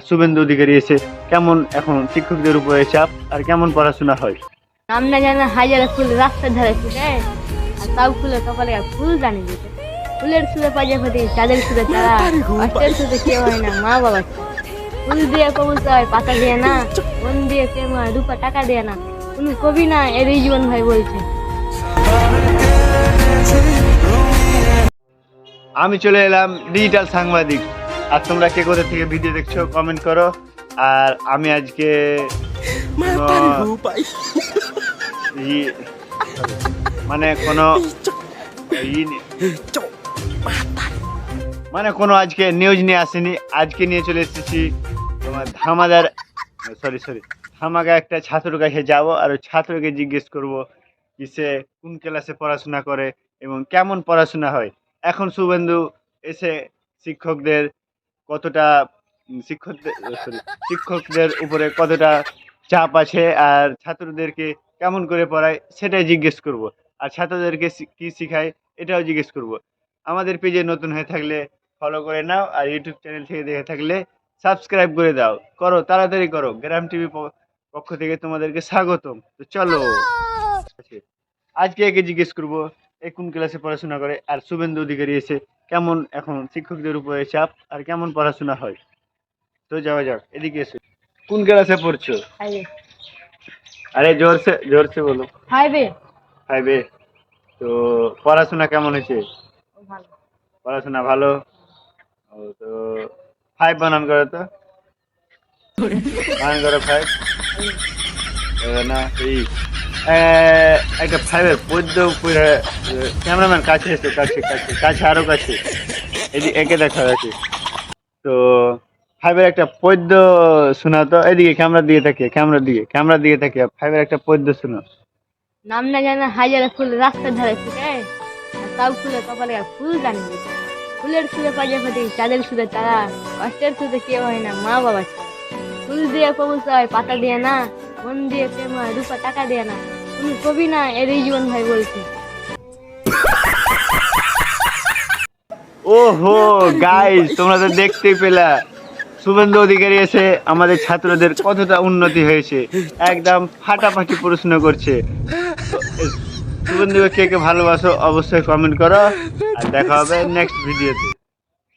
শুভেন্দু অধিকারী এসে কেমন এখন শিক্ষকদের উপরে চাপ আর কেমন পড়াশোনা হয়। নাম না জানা হাজার ফুল রাস্তার ধারে ফুটে, আর তাও ফুলে কপালে ফুল জানি দিতে। ফুলের সুরে প্রজাপতি, চাঁদের সুরে তারা, অষ্টের সুরে কেউ হয় না মা বাবা। ফুল দিয়ে কবুল হয় পাতা দিয়ে না, মন দিয়ে প্রেম হয় রূপা টাকা দিয়ে না। তুমি কবি না এর জীবন ভাই বলছে। আমি চলে এলাম ডিজিটাল সাংবাদিক। আর তোমরা কে কোথা থেকে ভিডিও দেখছো কমেন্ট করো। আর আমি আজকে মানে কোনো আজকে নিউজ নিয়ে আসেনি। আজকে নিয়ে চলে এসেছি তোমার ধামাকা একটা ছাত্রের কাছে যাব আর ওই ছাত্রকে জিজ্ঞেস করব কি সে কোন ক্লাসে পড়াশোনা করে এবং কেমন পড়াশোনা হয়। এখন শুভেন্দু এসে শিক্ষকদের কতটা শিক্ষকদের উপরে কতটা চাপ আছে আর ছাত্রদেরকে কেমন করে পড়ায় সেটাই জিজ্ঞেস করব। আর ছাত্রদেরকে কি শিখায় এটাও জিজ্ঞেস করব। আমাদের পেজে নতুন হয়ে থাকলে ফলো করে নাও, আর ইউটিউব চ্যানেল থেকে দেখে থাকলে সাবস্ক্রাইব করে দাও। করো, তাড়াতাড়ি করো। গ্রাম টিভি পক্ষ থেকে তোমাদেরকে স্বাগতম। তো চলো আজকে একে জিজ্ঞেস করবো এ কোন ক্লাসে পড়াশোনা করে আর শুভেন্দু অধিকারী এসে কেমন এখন শিক্ষকদের উপরে চাপ আর কেমন পড়াশোনা হয়। তো যাওয়া যাক, এদিকে এসে কোন ক্লাসে পড়ছো? আরে জোরসে জোরসে বলো। ফাইভে। তো পড়াশোনা কেমন হয়েছে? পড়াশোনা ভালো। ও তো ফাইভ বানান করো তো, বানান করো ফাইভ। না এই একটা ফাইভের পদ্য ক্যামেরাম্যান কাছে এসো, কাছে কাছে কাছে আরো কাছে, একে দেখা যাচ্ছে। তো ফাইভের একটা পদ্য শোনা তো, এদিকে ক্যামেরা দিয়ে থাকে ফাইভের একটা পদ্য শোনো। নাম না জানা হাজার ফুল রাস্তার ধারে ফুটে, আর তাও ফুলে কপালে ফুল জানি দিতে। ফুলের সুরে প্রজাপতি, চাঁদের সুরে তারা, অষ্টের সুরে কেউ হয় না মা বাবা। ফুল দিয়ে কবুল হয় পাতা দিয়ে না, মন দিয়ে প্রেম হয় রূপা টাকা দিয়ে না। তুমি কবি না এর জীবন ভাই বলছে। ওহো গাইস, তোমরা তো দেখতেই পেলা শুভেন্দু অধিকারী এসে আমাদের ছাত্রদের কতটা উন্নতি হয়েছে, একদম ফাটাফাটি প্রশ্ন করছে। শুভেন্দুকে কে কে ভালোবাসো অবশ্যই কমেন্ট করো, আর দেখা হবে নেক্সট ভিডিওতে।